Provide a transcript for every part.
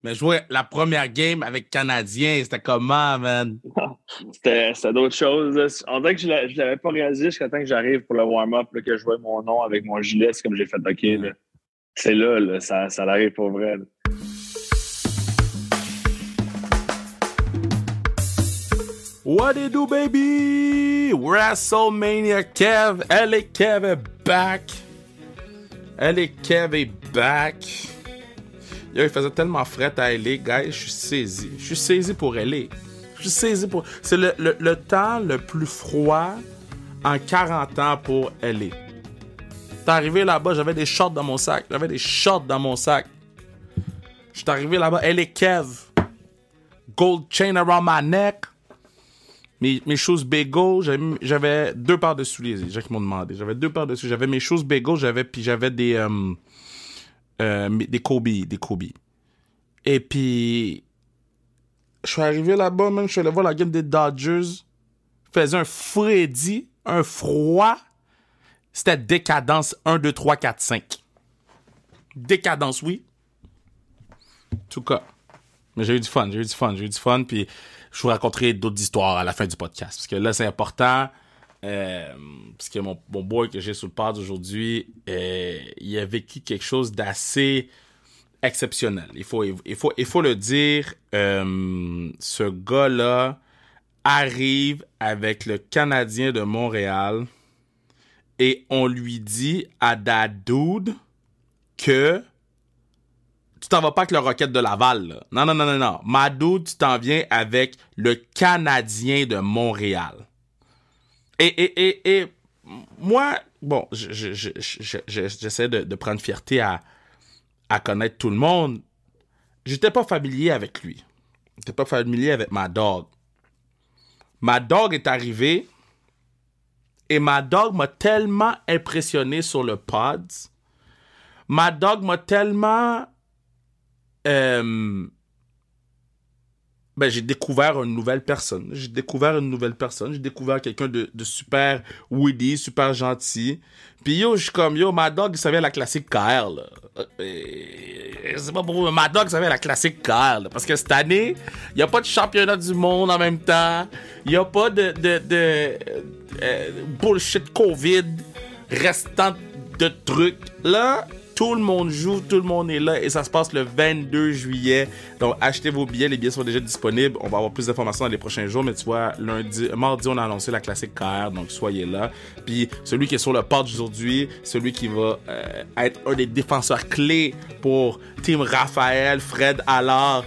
Mais jouer la première game avec Canadien, c'était comment, man? C'était d'autres choses. Là. On dirait que je l'avais pas réalisé jusqu'à temps que j'arrive pour le warm-up, là, que je vois mon nom avec mon gilet. C'est comme j'ai fait OK. Là. C'est là, ça arrive pour vrai. Là. What it do, baby? WrestleMania Kev. LA Kev est back. LA Kev est back. Yo, il faisait tellement fret à LA, guys. Je suis saisi. Je suis saisi pour LA. Je suis saisi pour... C'est le temps le plus froid en 40 ans pour LA. T'es arrivé là-bas, j'avais des shorts dans mon sac. Je suis arrivé là-bas, LA Kev. Gold chain around my neck. Mes shoes bagel, j'avais 2 paires de souliers, les gens qui m'ont demandé. J'avais 2 paires de souliers. J'avais mes shoes bagel, j'avais des Kobe. Et puis, je suis arrivé là-bas, même, je suis allé voir la game des Dodgers. Il faisait un froid. C'était décadence 1, 2, 3, 4, 5. Décadence, oui. En tout cas. Mais j'ai eu du fun, puis je vous raconterai d'autres histoires à la fin du podcast. Parce que là, c'est important. Parce que mon boy que j'ai sur le pod aujourd'hui, il a vécu quelque chose d'assez exceptionnel. Il faut le dire. Ce gars-là arrive avec le Canadien de Montréal et on lui dit à that dude que tu t'en vas pas avec le Rocket de Laval, là. Non. Madou, tu t'en viens avec le Canadien de Montréal. Et moi, bon, j'essaie de prendre fierté à connaître tout le monde. J'étais pas familier avec lui. J'étais pas familier avec Mad Dog. Mad Dog est arrivé et Mad Dog m'a tellement impressionné sur le pod. Mad Dog m'a tellement... j'ai découvert une nouvelle personne. J'ai découvert quelqu'un de super witty, super gentil. Puis yo, je suis comme, Mad Dog, il savait la classique KR, là. C'est pas pour vous, Mad Dog savait la classique KR, là. Parce que cette année, il n'y a pas de championnat du monde en même temps. Il n'y a pas de bullshit COVID restant de trucs. Là, tout le monde joue, tout le monde est là et ça se passe le 22 juillet. Donc, achetez vos billets. Les billets sont déjà disponibles. On va avoir plus d'informations dans les prochains jours. Mais tu vois, mardi, on a annoncé la classique KR. Donc, soyez là. Puis, celui qui est sur le pod aujourd'hui, celui qui va être un des défenseurs clés pour Team Raphaël, Fred Allard.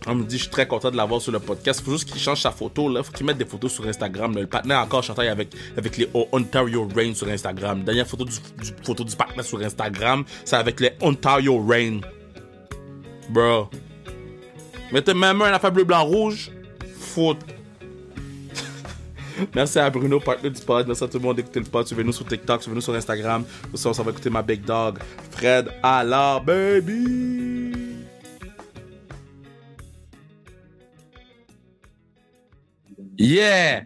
On me dit, je suis très content de l'avoir sur le podcast. Il faut juste qu'il change sa photo, là. Faut qu'il mette des photos sur Instagram. Là. Le partenaire encore chanté avec les Ontario Reign sur Instagram. Dernière photo du partenaire sur Instagram, c'est avec les Ontario Reign. Bro. Mettez même un affaire bleu, blanc, rouge. Faute. Merci à Bruno, partenaire du pod. Merci à tout le monde d'écouter le pod. Suivez-nous sur TikTok, suivez-nous sur Instagram. Aussi, on s'en va écouter ma big dog, Fred Allard, baby. Yeah!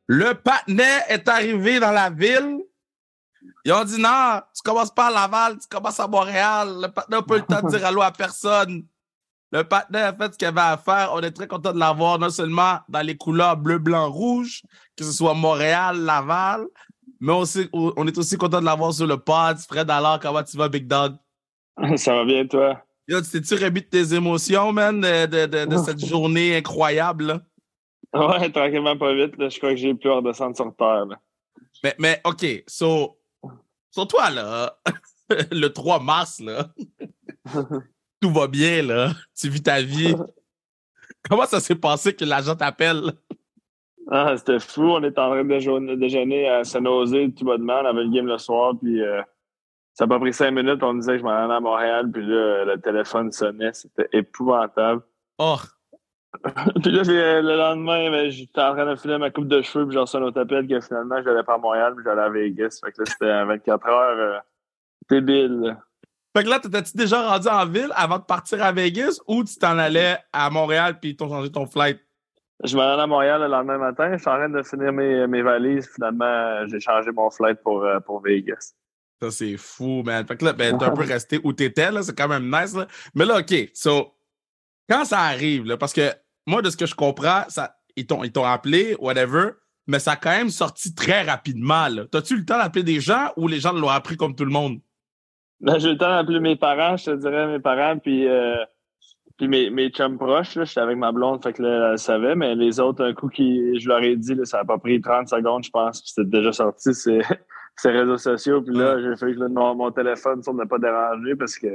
Le patinet est arrivé dans la ville. Ils ont dit non, tu commences pas à Laval, tu commences à Montréal. Le patinet n'a pas eu le temps de dire allô à personne. Le patinet a fait ce qu'il avait à faire. On est très content de l'avoir, non seulement dans les couleurs bleu, blanc, rouge, que ce soit Montréal, Laval, mais on est aussi content de l'avoir sur le pod. Fred Allard, comment tu vas, Big Dog? Ça va bien, toi? Yo, tu t'es-tu remis de tes émotions, man, de cette journée incroyable, là? Ouais, tranquillement, pas vite. Là. Je crois que j'ai pu redescendre sur terre. Là. Mais OK, sur toi, là, le 3 mars, là, tout va bien, là. Tu vis ta vie. Comment ça s'est passé que l'agent t'appelle? Ah, c'était fou. On était en train de déjeuner à Saint-Nosé, tout bonnement. On avait le game le soir, puis ça n'a pas pris 5 minutes. On disait que je m'en allais à Montréal, puis là, le téléphone sonnait. C'était épouvantable. Oh! Puis là, le lendemain, j'étais en train de filer ma coupe de cheveux, puis j'en sonne au appel que finalement, j'allais pas à Montréal, puis j'allais à Vegas. Fait que là, c'était à 24 heures. Débile. Fait que là, t'étais-tu déjà rendu en ville avant de partir à Vegas ou tu t'en allais à Montréal puis ils t'ont changé ton flight? Je m'en allais à Montréal le lendemain matin. Je suis en train de finir mes valises. Finalement, j'ai changé mon flight pour Vegas. Ça, c'est fou, man. Fait que là, ben, t'es un peu resté où t'étais, là. C'est quand même nice, là. Mais là, OK. So, quand ça arrive, là, parce que moi, de ce que je comprends, ils t'ont appelé, whatever, mais ça a quand même sorti très rapidement, là. T'as-tu eu le temps d'appeler des gens ou les gens l'ont appris comme tout le monde? Là, j'ai eu le temps d'appeler mes parents, je te dirais mes parents, puis mes chums proches, là, j'étais avec ma blonde, fait que là, elle savait, mais les autres, un coup je leur ai dit, là, ça a pas pris 30 secondes, je pense, puis c'était déjà sorti, ces réseaux sociaux, puis là, Hein. j'ai fait que mon téléphone, ça ne m'a pas dérangé parce que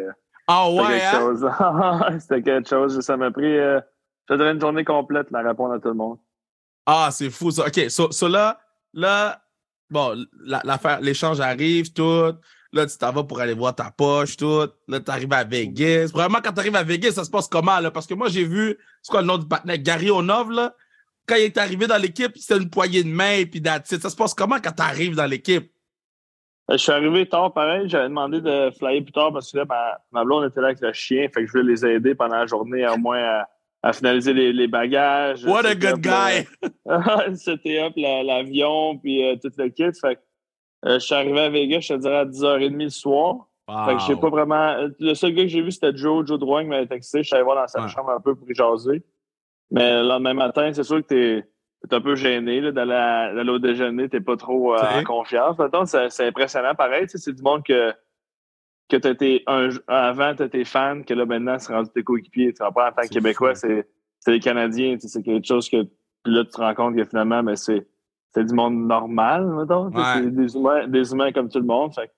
Ah c'était ouais, quelque hein? chose. C'était quelque chose, ça m'a pris, je dirais une journée complète, à répondre à tout le monde. Ah, c'est fou, ça. OK, so là, bon, l'affaire, l'échange arrive, tout. Là, tu t'en vas pour aller voir ta poche, tout. Là, tu arrives à Vegas. Vraiment, quand tu arrives à Vegas, ça se passe comment, là? Parce que moi, j'ai vu, c'est quoi le nom du partenaire? Gary Onov, là. Quand il est arrivé dans l'équipe, c'était une poignée de main, puis that's it. Ça se passe comment quand tu arrives dans l'équipe? Je suis arrivé tard, pareil. J'avais demandé de flyer plus tard parce que là, ma blonde était là avec le chien. Fait que je voulais les aider pendant la journée, au moins à finaliser les bagages. What a C'était good up, guy! c'était up l'avion, puis tout le kit. Fait que je suis arrivé à Vegas, je te dirais, à 10h30 le soir. Fait que j'ai pas Wow. vraiment. Le seul gars que j'ai vu, c'était Joe Drouin qui m'avait texté. Je suis allé voir dans sa Ouais. chambre un peu pour y jaser. Mais le lendemain matin, c'est sûr que t'es un peu gêné là, d'aller au déjeuner. T'es pas trop Tu en sais? confiance. Mettons, c'est impressionnant. Pareil, tu sais, c'est du monde que avant, t'étais fan, que là, maintenant, c'est rendu tes coéquipiers. Tu comprends, en tant que C'est Québécois, fou. c'est les Canadiens. Tu sais, c'est quelque chose que puis là, tu te rends compte que finalement, mais c'est du monde normal, mettons. Tu sais, Ouais. c'est des humains comme tout le monde. Fait que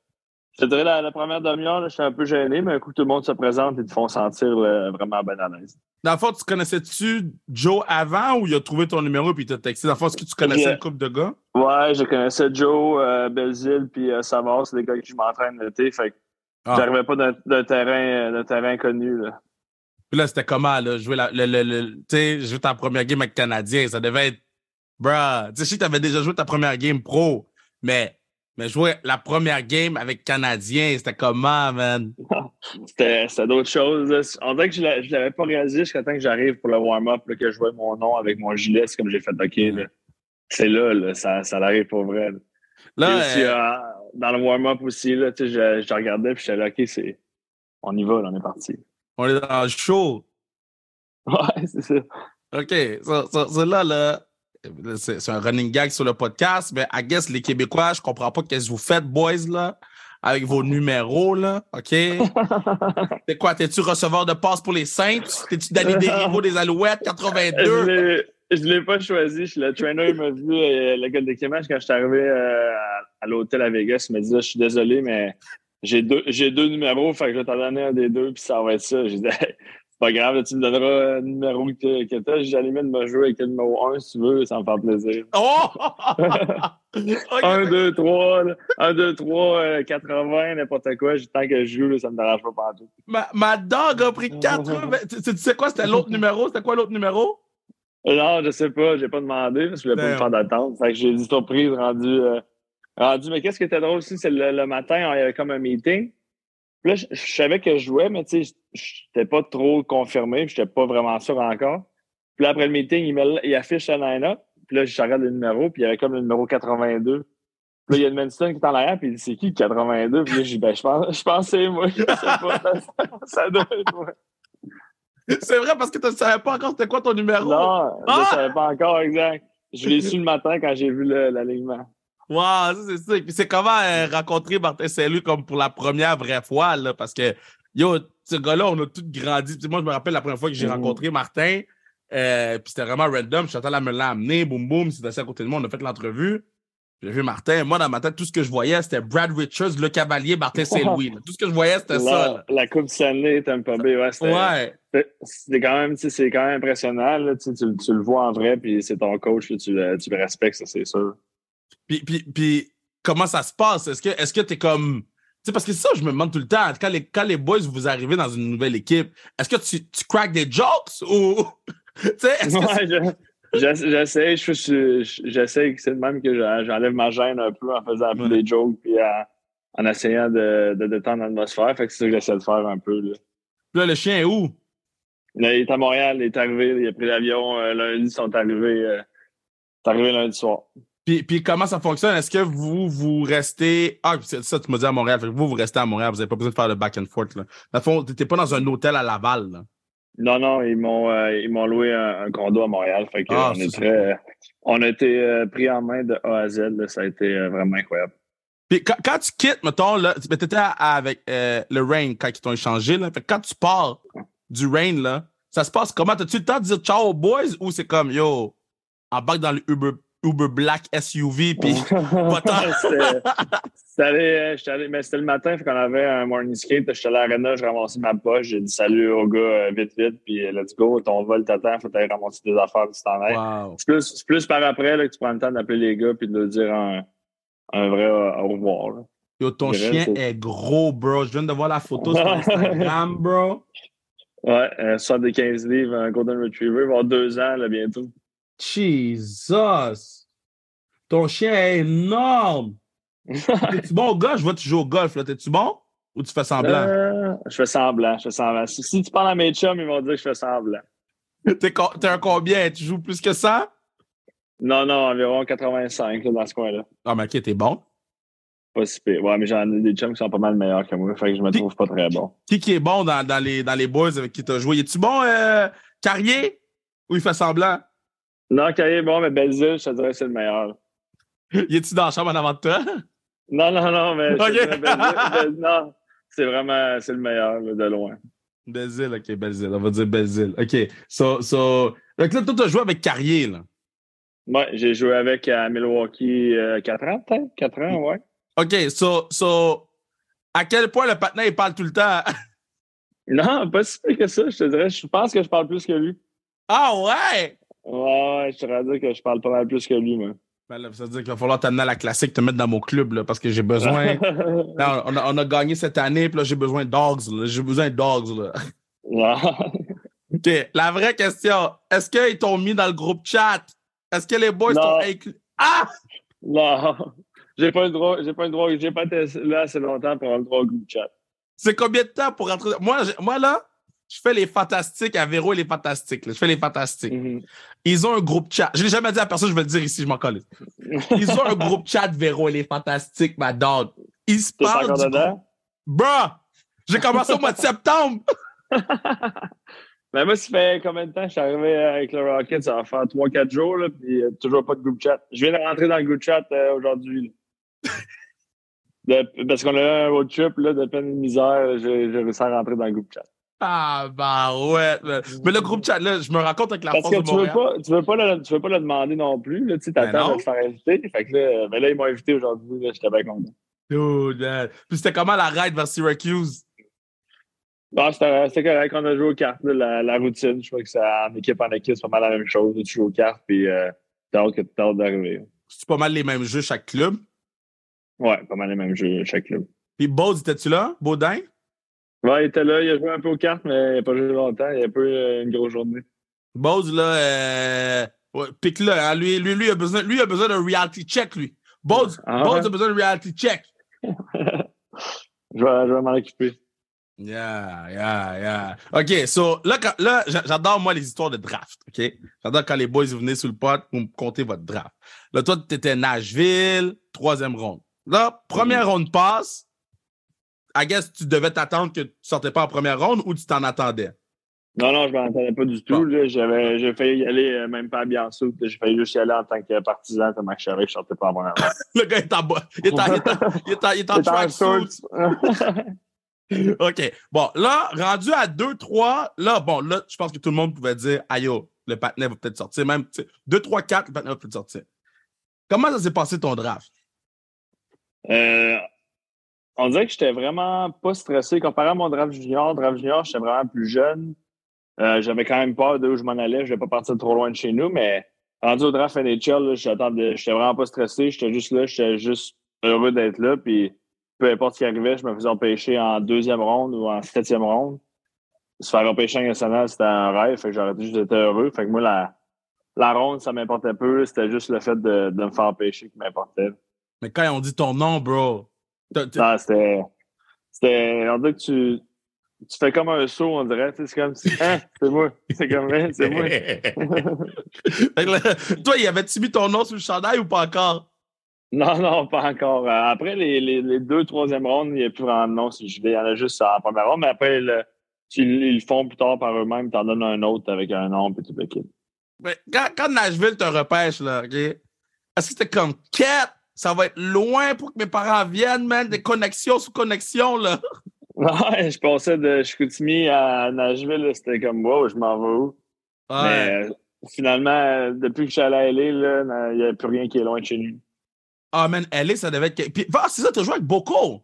je te dirais, la première demi-heure, là, j'étais un peu gêné, mais un coup, tout le monde se présente et te font sentir vraiment bien à l'aise. Dans le fond, tu connaissais-tu Joe avant ou il a trouvé ton numéro puis il t'a texté? Dans le fond, est-ce que tu connaissais le couple de gars? Ouais, je connaissais Joe, Belzile, puis Savard, c'est des gars avec qui je m'entraîne l'été. Fait que Ah. j'arrivais pas d'un terrain connu, là. Puis là, c'était comment, là? Jouer tu sais, jouer ta première game avec Canadien. Ça devait être, bruh. Tu sais, je sais que t'avais déjà joué ta première game pro, mais jouer la première game avec Canadien, c'était comment, man? C'était d'autres choses, là. On dirait que je l'avais pas réalisé jusqu'à temps que j'arrive pour le warm-up, là, que je vois mon nom avec mon gilet. C'est comme j'ai fait OK, là. Ouais. C'est là, ça arrive pour vrai, là. Puis Là, aussi, dans le warm-up aussi, là, tu sais, je regardais, puis j'étais là, OK, on y va, là, on est parti. on est dans le show. Ouais, c'est ça. OK. Là, c'est un running gag sur le podcast, mais I guess les Québécois, je comprends pas qu'est-ce que vous faites, boys, là, avec vos numéros, là. OK? C'est quoi? T'es-tu receveur de passe pour les Saints? T'es-tu Danny Desrivaux des Alouettes, 82? Je l'ai pas choisi. Le trainer m'a vu le gars de l'équipement quand je suis arrivé à l'hôtel à Vegas. Il m'a dit là, je suis désolé, mais j'ai deux numéros, fait que je vais t'en donner un des deux, puis ça va être ça. J'ai dit hey, c'est pas grave, là, tu me donneras un numéro que t'as. J'ai allé me jouer avec le numéro 1 si tu veux, ça me fait plaisir. Oh! OK, 1, 2, 3, 1, 2, 3, 80, n'importe quoi. Tant que je joue, là, ça me dérange pas partout. ma dog a pris 80. Tu sais quoi, c'était l'autre numéro? C'était quoi l'autre numéro? Non, je sais pas, j'ai pas demandé parce que je voulais pas me faire Damn. d'attente. Fait que j'ai dit surprise rendu. Mais qu'est-ce qui était drôle aussi, c'est le matin, il y avait comme un meeting. Puis là, je savais que je jouais, mais tu sais, j'étais pas trop confirmé, puis j'étais pas vraiment sûr encore. Puis là, après le meeting, il affiche le line-up. Puis là, je regarde le numéro, puis il y avait comme le numéro 82. Puis là, il y a une Manston qui est en arrière, puis il dit c'est qui le 82? Puis là, j'ai dit ben, je pense que c'est moi, je sais pas. Ça doit être moi. C'est vrai parce que tu ne savais pas encore c'était quoi ton numéro. Non, je Ah! savais pas encore exact. Je l'ai su le matin quand j'ai vu l'alignement. Wow, ça c'est ça. Puis c'est comment rencontrer Martin Saint-Louis comme pour la première vraie fois, là, parce que, yo, ce gars-là, on a tous grandi. Puis moi, je me rappelle la première fois que j'ai rencontré Martin, puis c'était vraiment random. Je suis à me l'amener, boum, boum, c'est assis à côté de moi, on a fait l'entrevue. J'ai vu Martin. Moi, dans ma tête, tout ce que je voyais, c'était Brad Richards, le cavalier, Martin Saint-Louis. Tout ce que je voyais, c'était ça. Là. La Coupe Stanley, Tampa Bay, ouais, Ouais. c'était quand même, c'est quand même impressionnant. Là, tu le vois en vrai, puis c'est ton coach, là, tu le respectes, ça, c'est sûr. Puis comment ça se passe? Est-ce que t'es comme. Tu sais, parce que c'est ça, je me demande tout le temps. Quand les boys, vous arrivez dans une nouvelle équipe, est-ce que tu cracks des jokes ou. Tu sais, est-ce que. Ouais, j'essaie que c'est le même que j'enlève ma gêne un peu en faisant un peu Ouais. des jokes, puis en essayant de détendre l'atmosphère. Fait que c'est ça que j'essaie de faire un peu. Là. Puis là, le chien est où? Là, il est à Montréal, il est arrivé, il a pris l'avion lundi, ils sont arrivés lundi soir. Puis comment ça fonctionne? Est-ce que vous restez... Ah, c'est ça, tu m'as dit à Montréal. Fait que vous restez à Montréal. Vous n'avez pas besoin de faire le back and forth, là. Dans le fond, t'étais pas dans un hôtel à Laval, là. Non, non, ils m'ont loué un condo à Montréal. Fait que Ah, on ça, est c'est cool. on a été pris en main de A à Z. Là. Ça a été vraiment incroyable. Puis quand tu quittes, mettons, là, t'étais avec le Rain quand ils t'ont échangé, là. Fait que quand tu pars du Rain, là, ça se passe comment? T'as-tu le temps de dire ciao aux boys ou c'est comme, yo, embarque dans le Uber Black SUV, puis va-t'en. Mais c'était le matin, fait qu'on avait un morning skate. J'étais à l'arena, je ramassais ma poche, j'ai dit salut au gars vite, vite, puis let's go, ton vol t'attend, faut aller ramasser des affaires, puis tu t'en ailles. Wow. C'est plus par après là, que tu prends le temps d'appeler les gars puis de leur dire un vrai au revoir. Là. Yo, ton Je dirais, chien est gros, bro. Je viens de voir la photo sur Instagram, bro. Ouais, 75 livres, un Golden Retriever, il va avoir 2 ans là, bientôt. Jesus! Ton chien est énorme! T'es-tu bon au golf? Je vois que tu joues au golf, là. T'es-tu bon? Ou tu fais semblant? Je fais semblant, je fais semblant. Si tu parles à mes chums, ils vont dire que je fais semblant. T'es un combien? Tu joues plus que ça? Non, non, environ 85 là, dans ce coin-là. Ah, mais ok, t'es bon. Pas si pire. Ouais, mais j'en ai des chums qui sont pas mal meilleurs que moi, fait que je me Qui, trouve pas très bon. qui est bon dans les boys avec qui t'as joué? Es-tu bon, Carrier? Ou il fait semblant? Non, Cahier, bon, mais Belzile, je te dirais que c'est le meilleur. Il est-tu dans la chambre en avant de toi? Non, non, non, mais je te Ok. dirais Belzile. Non, c'est le meilleur, là, de loin. Belzile, ok, Belzile. On va dire Belzile. Ok. Donc là, toi, t'as joué avec Carrier, là. Ouais, j'ai joué avec à Milwaukee 4 ans, peut-être? 4 ans, ouais. OK, à quel point le patin, il parle tout le temps? Non, pas si pire que ça, je te dirais. Je pense que je parle plus que lui. Ah ouais! Ouais, je te dire que je parle pas mal plus que lui, moi. Ben là, ça veut dire qu'il va falloir t'amener à la classique, te mettre dans mon club, là, parce que j'ai besoin. Là, on a gagné cette année, puis là, j'ai besoin de dogs, là. J'ai besoin de dogs, là. Non. OK, la vraie question, est-ce qu'ils t'ont mis dans le groupe chat? Est-ce que les boys t'ont Non. inclus? Ah! Non. J'ai pas le droit, j'ai pas été là assez longtemps pour avoir le droit au groupe chat. C'est combien de temps pour rentrer? Moi là, je fais les fantastiques à Véro et les fantastiques, là. Je fais les fantastiques. Mm-hmm. Ils ont un groupe chat. Je l'ai jamais dit à personne, je vais le dire ici, je m'en colle. Ils ont un groupe chat Véro et les fantastiques, ma dog. Ils se T'es parlent encore du dedans? groupe. Bruh! J'ai commencé au mois de septembre. Mais moi, ça fait combien de temps que je suis arrivé avec le Rocket? Ça va faire 3-4 jours, là, puis toujours pas de groupe chat. Je viens de rentrer dans le groupe chat aujourd'hui. Parce qu'on a eu un road trip là, de peine de misère, j'ai réussi à rentrer dans le groupe chat. Ah, bah ouais. Mais le groupe chat, là, je me rends compte avec la Parce force que de Montréal. tu veux pas le demander non plus. Là, tu Ben t'attends de non. te faire inviter. Fait que là, ben là ils m'ont invité aujourd'hui. Là, j'étais bien content. Dude, man. Puis c'était comment la ride vers Syracuse? Bon, c'était correct. On a joué aux cartes. Là, la routine, je crois que ça, en équipe, c'est pas mal la même chose. Tu joues aux cartes, puis t'as hâte d'arriver. C'est pas mal les mêmes jeux chaque club. Ouais, pas mal les mêmes jeux chaque club. Puis Baud, étais-tu là? Baudin? Ouais, il était là, il a joué un peu aux cartes, mais il n'a pas joué longtemps. Il a pas eu une grosse journée. Baud, là, ouais, pique-le, hein. Lui, il a besoin d'un reality check, lui. Baud a besoin d'un reality check. Je vais m'en occuper. Yeah. OK, so, là, j'adore, moi, les histoires de draft, OK? J'adore quand les boys venaient sur le pod pour me compter votre draft. Là, toi, t'étais Nashville, 3e ronde. Là, première ronde passe. I guess tu devais t'attendre que tu sortais pas en première ronde ou tu t'en attendais? Non, je m'en attendais pas du tout. Bon. Là. J'ai failli y aller, même pas à Biançou. J'ai failli juste y aller en tant que partisan, tellement que je savais que je sortais pas en première ronde. Le gars est en bas. Il est en tracksuit. OK. Bon, là, rendu à 2-3, là, je pense que tout le monde pouvait dire, aïe, le patinet va peut-être sortir. Même 2-3-4, le patinet va peut-être sortir. Comment ça s'est passé ton draft? On dirait que j'étais vraiment pas stressé. Comparé à mon draft junior, j'étais vraiment plus jeune. J'avais quand même peur d'où je m'en allais. Je ne vais pas partir trop loin de chez nous, mais rendu au draft NHL, j'étais vraiment pas stressé. J'étais juste là, j'étais juste heureux d'être là. Puis peu importe ce qui arrivait, je me faisais empêcher en 2e ronde ou en 7e ronde. Se faire empêcher en national, c'était un rêve. Fait que j'aurais juste été heureux. Fait que moi, la ronde, ça m'importait peu. C'était juste le fait de me faire empêcher qui m'importait. Mais quand on dit ton nom, bro. Non, c'était. On dirait que tu fais comme un saut, on dirait. C'est comme, hein, c'est moi. C'est comme, hein, c'est moi. Fait que là, toi, y avait-tu mis ton nom sur le chandail ou pas encore? Non, non, pas encore. Après les deux, troisième rondes, il n'y a plus vraiment de nom sur le gilet. Il y en a juste en première ronde, mais après, ils le font plus tard par eux-mêmes. Ils t'en donnent un autre avec un nom et tout le kit. Mais quand Nashville te repêche, là, OK? Est-ce que c'était comme quête? Ça va être loin pour que mes parents viennent, man. Des connexions sous connexions, là. Ouais, je passais de Chicoutimi à Nashville, là, c'était comme, wow, je m'en vais où? Ouais. Mais finalement, depuis que je suis allé à LA, là, il n'y a plus rien qui est loin de chez nous. Ah, man, LA, ça devait être. Puis, ah, c'est ça, t'as joué avec Boko.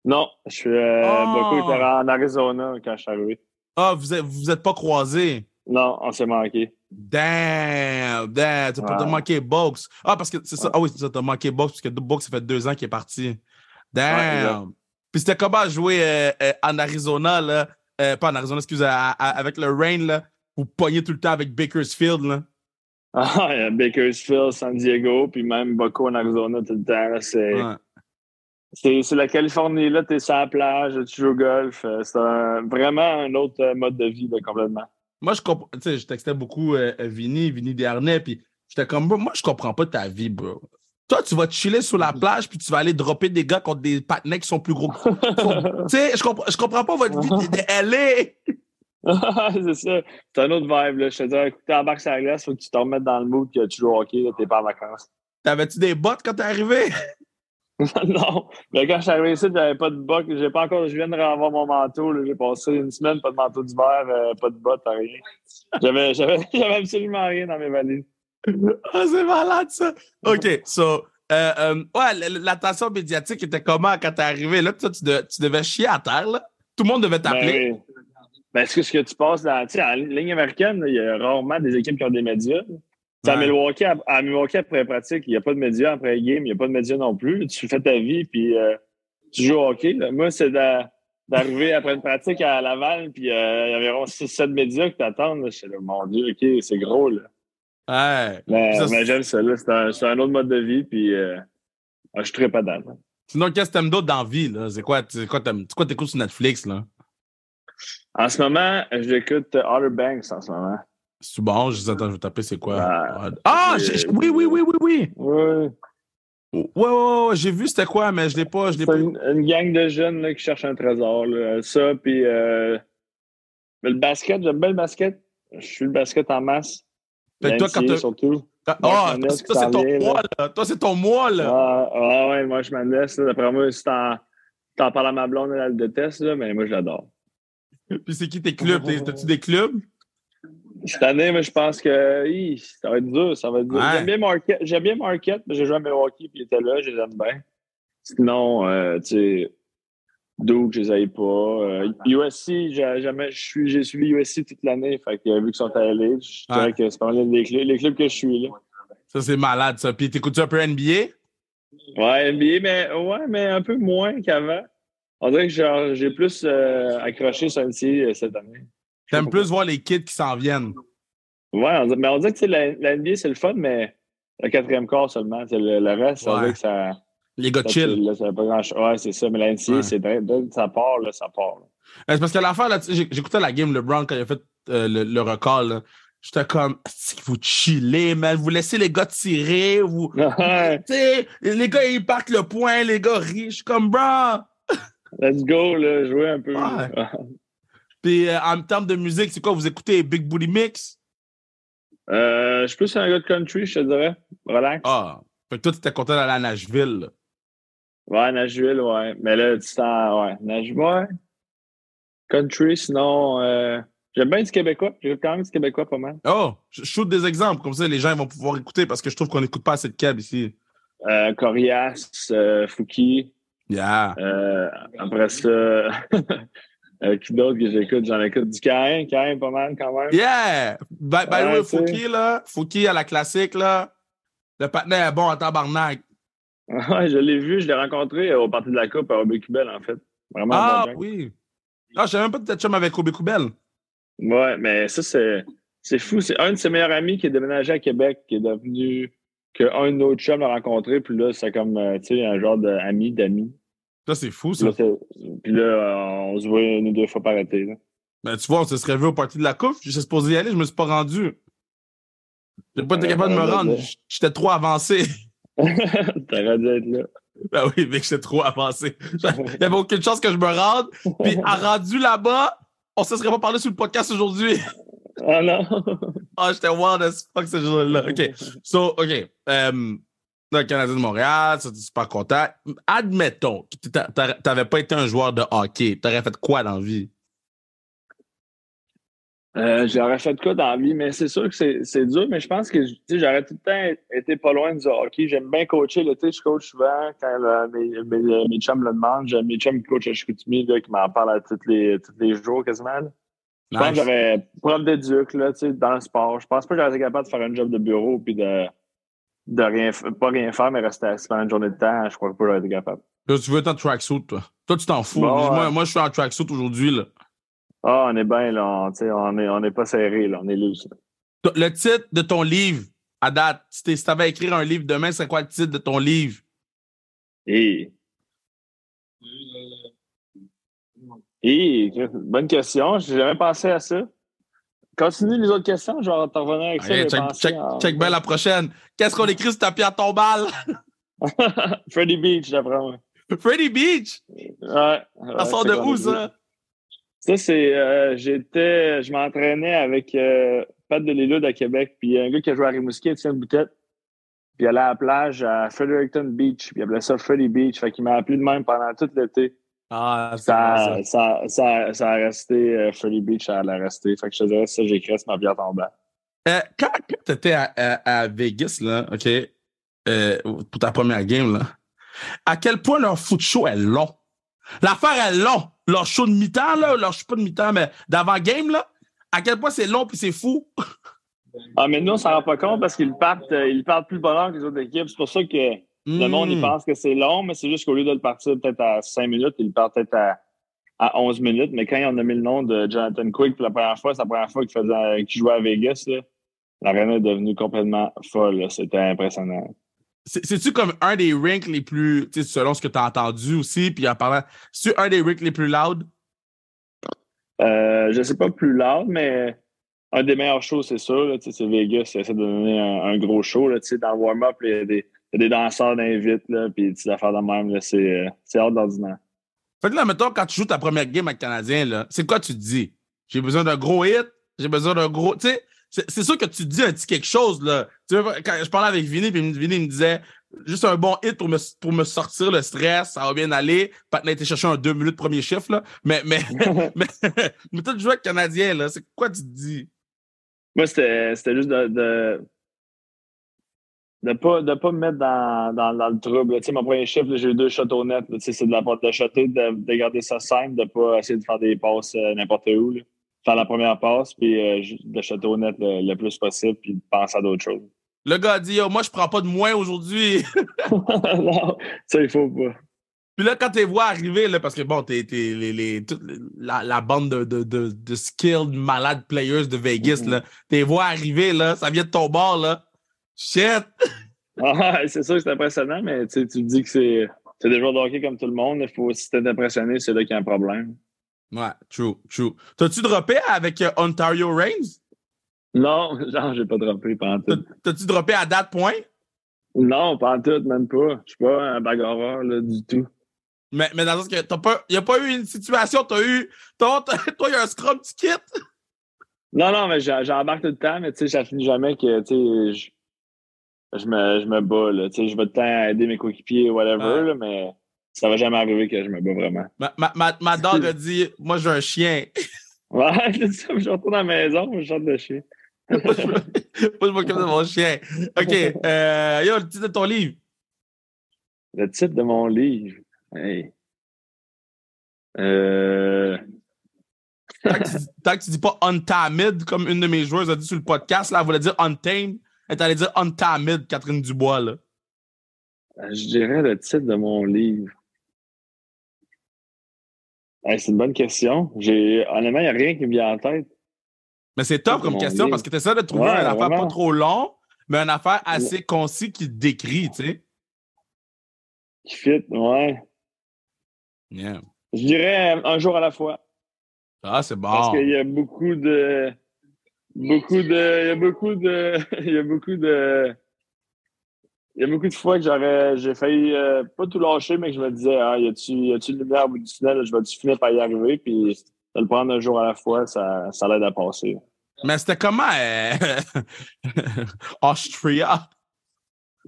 Non, je suis beaucoup était Ah, en Arizona quand je suis arrivé. ah vous êtes pas croisés. Non, on s'est manqué. Damn, t'as Ouais, manqué Box. Ah, parce que c'est ça. ouais, Ah oui, c'est ça, t'as manqué Box, parce que Box, ça fait 2 ans qu'il est parti. ouais, exact. Damn. Puis c'était comment jouer en Arizona, là? Pas en Arizona, excusez, avec le Rain, là. Vous pognez tout le temps avec Bakersfield, là. Ah, il y a Bakersfield, San Diego, puis même Boco en Arizona tout le temps. Là, Ouais. c'est la Californie, là, t'es sur la plage, tu joues au golf. C'est vraiment un autre mode de vie, là, complètement. Moi, tu sais, je textais beaucoup Vinny Dernay, puis j'étais comme, bro, moi, je comprends pas ta vie, bro. Toi, tu vas chiller sur la plage, puis tu vas aller dropper des gars contre des patinets qui sont plus gros que tu sais, je comprends pas votre vie de LA. C'est ça. C'est un autre vibe, là. Je te dis, écoute, t'embarques sur la glace, faut que tu te remettes dans le mood que tu joues au hockey, là, t'es pas en vacances. T'avais-tu des bottes quand t'es arrivé? Non, mais quand je suis arrivé ici, j'avais pas de bottes. J'ai pas encore, je viens de revoir mon manteau, là. J'ai passé une semaine, pas de manteau d'hiver, pas de bottes, rien. J'avais absolument rien dans mes valises. Ah, c'est malade, ça. OK, so, ouais, l'attention médiatique était comment quand t'es arrivé? Là, toi, tu devais chier à terre, là. Tout le monde devait Ben t'appeler. oui. Ben, ce que tu passes dans, tu sais, en ligne américaine, là, il y a rarement des équipes qui ont des médias. Tu sais, Ouais. À Milwaukee, après pratique, il n'y a pas de médias après game, il n'y a pas de médias non plus. Tu fais ta vie, puis tu joues au hockey. Là. Moi, c'est d'arriver après une pratique à Laval, puis il y a environ 6-7 médias qui t'attendent. Là. Je suis là, mon Dieu, OK, c'est gros. Là. Ouais. Puis Mais j'aime ça. Là. C'est un autre mode de vie, puis je suis très padant. sinon, qu'est-ce que t'aimes d'autre dans la vie, là? C'est quoi t'écoutes sur Netflix, là? En ce moment, j'écoute Outer Banks en ce moment. C'est bon, attends, je vais taper, c'est quoi? Ouais, Ah! Oui, oui, oui, oui, oui! ouais. Ouais, ouais, ouais, j'ai vu c'était quoi, mais je l'ai C'est pas. une gang de jeunes là, qui cherchent un trésor. Là. Ça, puis mais le basket, j'aime bien le basket. Je suis le basket en masse. Fait que toi, L'NCA surtout. March Ah, Madness qui toi, c'est s'en ton vient. Là. mois, là. Toi, c'est ton mois, là. Ouais, March Madness. Là, d'après moi, si t'en parles à ma blonde, elle le déteste, là, mais moi, je l'adore. Puis c'est qui tes clubs? T'as-tu des clubs? Cette année, mais je pense que ça va être dur. Ça va être dur. Ouais. J'aime bien Marquette, mais j'ai joué à Milwaukee, puis il était là, je les aime bien. Sinon, tu sais, Duke, je les aille pas. USC, j'ai suivi USC toute l'année. Fait que vu qu'ils sont à LA, je Ouais. dirais que c'est pas mal les clubs que je suis là. Ça, c'est malade, ça. Puis t'écoutes-tu un peu NBA? Ouais, NBA, mais un peu moins qu'avant. On dirait que j'ai plus accroché sur NCAA cette année. Je sais pas T'aimes plus pourquoi. voir les kids qui s'en viennent. Ouais, mais on dirait que tu sais, la NBA, c'est le fun, mais le quatrième quart seulement. Tu sais, le reste, on Ouais. dirait que Les gars ça chill. chill, là, ça n'a pas grand-chose. Ouais, c'est ça. Mais la NCAA, Ouais. c'est ça part, là, ça part. Là. C'est parce que l'affaire, là, tu sais, j'écoutais la game LeBron quand il a fait le record, là. J'étais comme, si vous chillez, man. Vous laissez les gars tirer. Ouais, Tu sais, les gars, ils partent le point. Les gars rient. Je suis comme, bro. let's go, là, jouer un peu. Ouais. Là. Puis en termes de musique, c'est quoi? Vous écoutez Big Booty Mix? Je suis plus un gars de country, je te dirais. Relax. Ah. Fait que toi, t'étais content d'aller à Nashville, là. Ouais, Nashville, ouais. Mais là, tu sens, ouais. Nashville, ouais. Country, sinon, j'aime bien du québécois. J'aime quand même du québécois pas mal. Oh, je shoot des exemples, comme ça les gens vont pouvoir écouter parce que je trouve qu'on n'écoute pas assez de câbles ici. Corias, Fouki. Yeah. Euh, après ça, qui d'autre que j'écoute? J'en écoute du Caïn pas mal quand même. Yeah! By the way, Ouais, tu sais. Fouki, là, Fouki à la classique, là, le partenaire est bon en tabarnak. Ouais, je l'ai vu, je l'ai rencontré au Parti de la Coupe à Aubé-Cubel, en fait. Vraiment un bon Ah, Jack. oui. Ah, je savais même pas que t'étais chum avec Kobe Koubel. Ouais, mais ça, c'est fou. C'est un de ses meilleurs amis qui est déménagé à Québec, qui est devenu qu'un de nos chums l'a rencontré, puis là, c'est comme, tu sais, un genre d'amis. Ça, c'est fou, ça. Puis là, on se voit 1 ou 2 fois par été. Là. Ben, tu vois, on se serait vu au party de la coupe. J'étais supposé y aller, je me suis pas rendu. J'ai pas été capable de me rendre. J'étais trop avancé. T'aurais dû être là. Ben oui, mais j'étais trop avancé. Il y avait aucune chance que je me rende. Puis, à rendu là-bas, on se serait pas parlé sur le podcast aujourd'hui. Ah non! J'étais wild as fuck ce jour-là. OK. So, OK. Le Canadien de Montréal, ça, t'es super content. Admettons que t'avais pas été un joueur de hockey. T'aurais fait quoi dans la vie? J'aurais fait quoi dans la vie, mais c'est sûr que c'est dur, mais je pense que j'aurais tout le temps été pas loin du hockey. J'aime bien coacher. Là, je coach souvent quand mes chums le demandent. J'ai mes chums qui coachent à Chicoutimi là, qui m'en parlent tous les jours quasiment. Là. Je pense que j'aurais prof d'éduc là, dans le sport. Je pense pas que j'aurais été capable de faire un job de bureau puis de pas rien faire, mais rester assis pendant une journée de temps. Je crois pas que j'aurais été capable. Là, tu veux être en tracksuit, toi. Toi, tu t'en fous. Bon, moi, je suis en tracksuit aujourd'hui, là. On est bien, là. On est pas serré, là. On est loose. Le titre de ton livre, à date, si t'avais à écrire un livre demain, c'est quoi le titre de ton livre? Bonne question. J'ai jamais pensé à ça. Continue les autres questions, je vais t'en revenir avec ça. Check bien la prochaine. Qu'est-ce qu'on écrit sur ta pierre tombale? Freddie Beach, d'après moi. Freddie Beach? Ouais. Ça sort de où, ça? Ça, c'est... je m'entraînais avec Pat Delisle à Québec, puis un gars qui a joué à Rimouski, Étienne Boutette, puis il allait à la plage à Fredericton Beach, puis il appelait ça Freddie Beach, fait qu'il m'a appelé de même pendant tout l'été. Ah, ça a resté Freddie Beach, ça allait rester. Fait que je te dirais ça, j'écris sur ma pierre tombale. Quand tu étais à Vegas, là, OK, pour ta première game, là, à quel point leur foot show est long? L'affaire est long. Leur show de mi-temps, là, leur show pas de mi-temps, mais d'avant-game, là, à quel point c'est long puis c'est fou? Mais nous, on s'en rend pas compte parce qu'ils partent plus bonheur que les autres équipes. C'est pour ça que le monde, il pense que c'est long, mais c'est juste qu'au lieu de le partir peut-être à 5 minutes, ils le partent peut-être à 11 minutes. Mais quand ils ont nommé le nom de Jonathan Quick pour la première fois, c'est la première fois qu'il jouait à Vegas, là, l'arène est devenue complètement folle. Là. C'était impressionnant. C'est-tu comme un des rinks les plus, selon ce que tu as entendu aussi, puis en parlant, c'est-tu un des rinks les plus loud? Je sais pas plus loud, mais un des meilleurs shows, c'est sûr. C'est Vegas, ça essaie de donner un gros show. Là, dans le warm-up, il y a des danseurs d'invite, puis des affaires de même. Là, c'est hors d'ordinaire. Fait que là, mettons, quand tu joues ta première game avec Canadien, là, c'est quoi tu te dis? J'ai besoin d'un gros hit, j'ai besoin d'un gros... Tu sais, c'est sûr que tu te dis un petit quelque chose, là. Tu sais, quand je parlais avec Vinny, puis Vinny me disait juste un bon hit pour me sortir le stress, ça va bien aller. Pat a été chercher un 2 minutes premier chiffre, là. Mais toi, tu joues avec Canadien, là. C'est quoi tu te dis? Moi, c'était juste de pas me mettre dans le trouble. Tu sais, mon premier chiffre, j'ai eu 2 shots au net. Tu sais, c'est de shotter, de garder ça simple, de pas essayer de faire des passes n'importe où. Là. Faire la première passe, puis de shotter au net le plus possible, puis de penser à d'autres choses. Le gars a dit, moi, je prends pas de moins aujourd'hui. Non, ça, il faut pas. Puis là, quand tu les vois arriver, là, parce que bon, toute la bande de skilled, malades players de Vegas, là, tu les vois arriver, là, ça vient de ton bord, là. Shit! C'est sûr que c'est impressionnant, mais tu te dis que c'est des joueurs de hockey comme tout le monde. Si t'es impressionné, c'est là qu'il y a un problème. Ouais, true. T'as-tu droppé avec Ontario Reigns? Non, j'ai pas droppé pendant tout. T'as-tu droppé à date point? Non, pas en tout, même pas. Je suis pas un bagarreur, là, du tout. Mais dans le sens que il n'y a pas eu une situation, toi, il y a un scrum, tu quittes? Non, mais j'embarque tout le temps, mais tu sais, ça finit jamais que, tu sais, je me bats, là. Tu sais, je vais tout le temps aider mes coéquipiers, whatever, là, mais ça va jamais arriver que je me bats vraiment. Ma dog a dit, moi, j'ai un chien. Ouais, c'est ça, je retourne à la maison, je chante de chien. Moi, je m'occupe de mon chien. OK. Le titre de ton livre. Le titre de mon livre. Hey. Tant que tu dis pas Untamed, comme une de mes joueuses a dit sur le podcast, là, elle voulait dire Untamed. Elle allait dire Untamed, Catherine Dubois, là. Je dirais le titre de mon livre. Hey, c'est une bonne question. Honnêtement, il n'y a rien qui me vient en tête. Mais c'est top comme question livre. Parce que tu essaies de trouver une affaire vraiment pas trop long, mais une affaire assez concise qui te décrit, tu sais. Qui fit, ouais. Yeah. Je dirais un jour à la fois. Ah, c'est Parce qu'il bon. y a beaucoup de. Beaucoup de. Il y a beaucoup de. Il y a beaucoup de. Il y a beaucoup de fois que j'ai failli pas tout lâcher, mais que je me disais, ah, y a-tu une lumière au bout du tunnel, je vais-tu finir par y arriver, puis de le prendre un jour à la fois, ça l'aide à passer. Mais c'était comment Austria?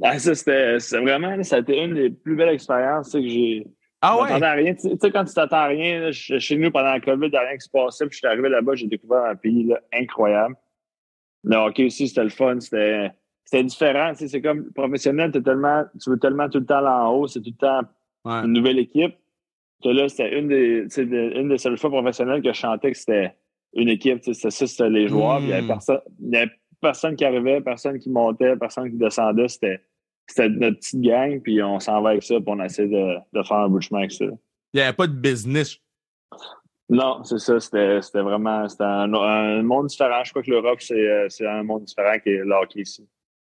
Ah, ça, c'est vraiment, ça a été une des plus belles expériences, tu sais, que j'ai. Je Ah m'attendais ouais? à rien. Tu sais, quand tu t'attends à rien, là, chez nous, pendant la COVID, il n'y a rien qui se passait, puis je suis arrivé là-bas, j'ai découvert un pays là, incroyable. Le hockey aussi, c'était le fun, c'était différent. Tu sais, c'est comme professionnel, tu veux tellement tout le temps aller en haut, c'est tout le temps Ouais. une nouvelle équipe. Que là, c'était une des seules fois professionnelles que je chantais que c'était une équipe. C'était ça, c'était les joueurs. Puis il y avait personne qui arrivait, personne qui montait, personne qui descendait. C'était notre petite gang, puis on s'en va avec ça, puis on essaie de faire un bout de chemin avec ça. Il n'y avait pas de business. Non, c'est ça. C'était vraiment un monde différent. Je crois que l'Europe, c'est un monde différent que le hockey ici.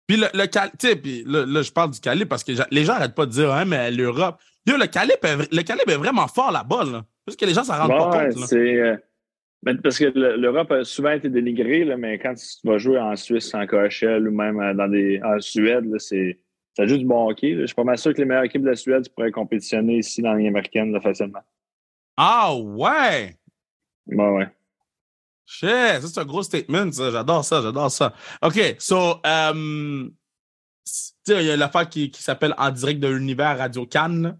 Puis tu sais, puis là, je parle du calibre parce que les gens n'arrêtent pas de dire, hein, mais l'Europe. Yo, le calibre est vraiment fort là-bas, là. Juste que les gens s'en rendent pas Ouais, compte, là. mais parce que l'Europe a souvent été dénigrée, là, mais quand tu vas jouer en Suisse, en KHL ou même en Suède, là, ça joue du bon hockey. Là. Je suis pas mal sûr que les meilleures équipes de la Suède pourraient compétitionner ici dans la Ligue américaine là, facilement. Ah ouais! Ouais, ouais. Shit, ça, c'est un gros statement, ça. J'adore ça, j'adore ça. OK, so, tu sais, il y a l'affaire qui s'appelle En direct de l'univers Radio Cannes, là.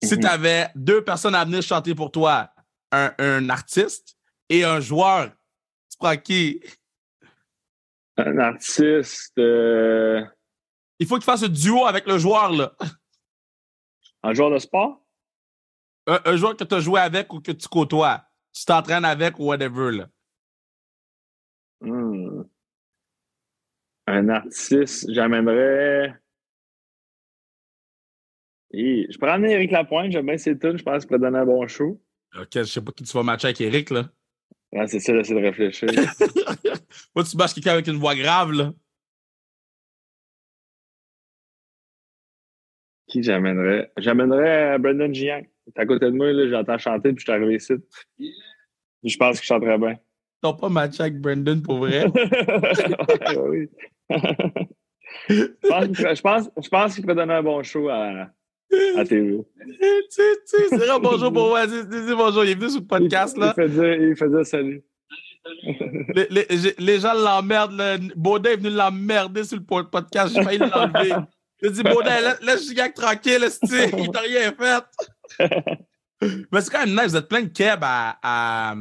Si tu Mhm. avais deux personnes à venir chanter pour toi, un artiste et un joueur, tu prends qui? Un artiste, Il faut qu'il fasse un duo avec le joueur, là. un joueur de sport? Un joueur que tu as joué avec ou que tu côtoies. Tu t'entraînes avec ou whatever, là. Hmm. Un artiste, j'amènerais. Je prends Éric Lapointe, j'aime bien ses tunes, je pense qu'il pourrait donner un bon show. OK, je sais pas qui tu vas matcher avec Eric, là. Ouais, c'est ça, j'essaie de réfléchir. Moi, tu matches quelqu'un avec une voix grave, là. Qui j'amènerais? J'amènerais Brendan Giang. Il est à côté de moi, là, j'entends chanter, puis je suis arrivé ici. Je pense qu'il chanterait bien. T'as pas matché avec Brandon pour vrai? Oui. Je pense qu'il pourrait donner un bon show à TV. C'est vrai, bonjour pour moi. Dis bonjour. Il est venu sur le podcast, là. Il faisait salut. Les gens l'emmerdent. Là. Baudin est venu l'emmerder sur le podcast. J'ai failli l'enlever. J'ai dit, Baudin, laisse Gigac tranquille, il t'a rien fait. Mais c'est quand même nice. Vous êtes plein de keb à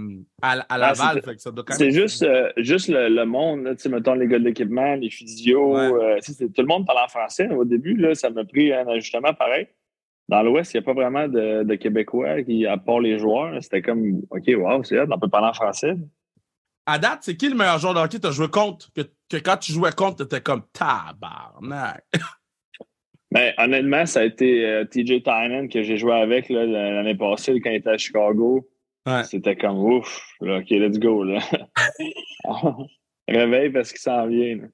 Laval. Fait que ça doit quand même C'est juste le monde, là, mettons les gars de l'équipement, les physios. Ouais. Tout le monde parle en français. Au début, là, ça m'a pris un ajustement pareil. Dans l'Ouest, il n'y a pas vraiment de Québécois à part les joueurs. C'était comme, OK, wow, c'est hot, on peut parler en français. À date, c'est qui le meilleur joueur de hockey que tu as joué contre? Que quand tu jouais contre, tu étais comme tabarnak. Mais honnêtement, ça a été TJ Tynan que j'ai joué avec là, l'année passée quand il était à Chicago. Ouais. C'était comme ouf. Là, OK, let's go. Là. Réveille parce qu'il s'en vient. Là.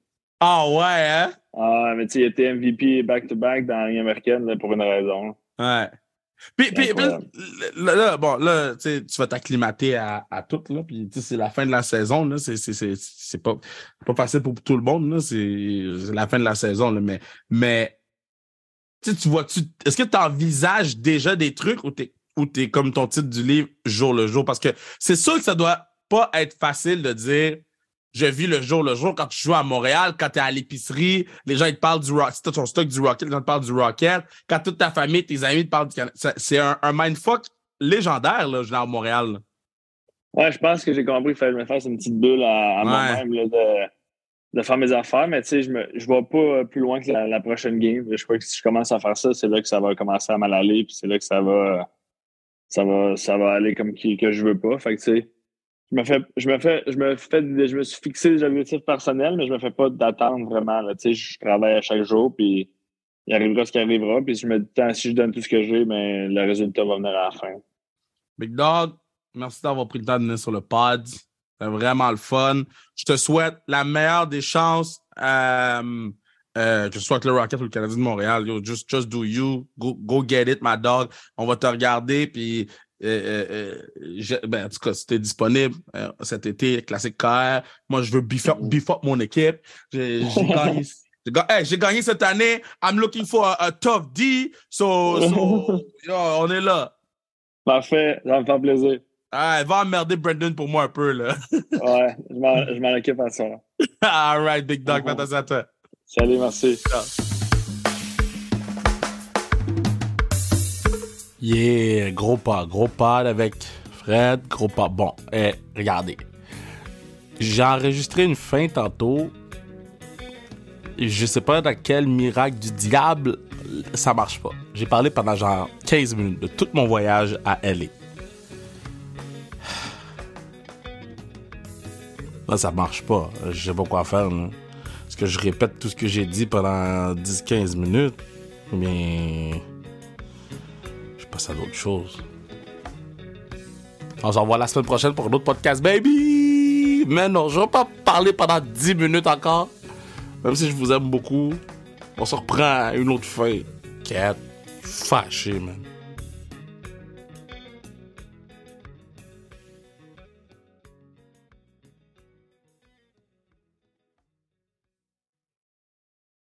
Ah ouais, hein? Ah, mais tu sais, il était MVP back-to-back dans la Ligue américaine là, pour une raison. Ouais. Puis là, bon, là, tu vas t'acclimater à tout, là. Puis, c'est la fin de la saison, là. C'est pas facile pour tout le monde, là. C'est la fin de la saison, là. Mais tu est-ce que tu envisages déjà des trucs ou t'es comme ton titre du livre jour le jour? Parce que c'est sûr que ça doit pas être facile de dire je vis le jour quand tu joues à Montréal, quand t'es à l'épicerie, les gens ils te parlent du Rocket, si t'as ton stock du Rocket, les gens te parlent du Rocket, quand toute ta famille, tes amis te parlent du Canada. C'est un mindfuck légendaire, là, je à Montréal. Là. Ouais, je pense que j'ai compris qu'il fallait me faire une petite bulle à moi-même là, de faire mes affaires, mais tu sais, je ne vais pas plus loin que la prochaine game. Je crois que si je commence à faire ça, c'est là que ça va commencer à mal aller, puis c'est là que ça va aller comme que je veux pas. Fait que tu sais, je me suis fixé des objectifs personnels, mais je me fais pas d'attente vraiment. Là. Tu sais, je travaille à chaque jour, puis il arrivera ce qui arrivera. Puis si je donne tout ce que j'ai, mais le résultat va venir à la fin. Big Dog, merci d'avoir pris le temps de venir sur le pod. C'était vraiment le fun. Je te souhaite la meilleure des chances Que ce soit avec le Rocket ou le Canadien de Montréal, yo, just do you. Go get it, my dog. On va te regarder, puis en tout cas, si t'es disponible cet été, classique KR. Moi, je veux beef up mon équipe. J'ai gagné. J'ai gagné cette année. I'm looking for a tough D. So yo, on est là. Parfait, ça va me faire plaisir. Ah, va emmerder Brandon pour moi un peu, là. Ouais, je m'en occupe à ça. All right, big dog, attention à toi. Salut, merci. Ciao. Yeah, gros pas avec Fred, gros pas. Bon, regardez. J'ai enregistré une fin tantôt. Je sais pas dans quel miracle du diable ça marche pas. J'ai parlé pendant genre 15 minutes de tout mon voyage à LA. Là, ça marche pas. Je sais pas quoi faire, là. Est-ce que je répète tout ce que j'ai dit pendant 10-15 minutes? Ou bien je passe à d'autres choses. On se revoit la semaine prochaine pour un autre podcast, baby! Mais non, je vais pas parler pendant 10 minutes encore. Même si je vous aime beaucoup, on se reprend à une autre fin. Fâché, man.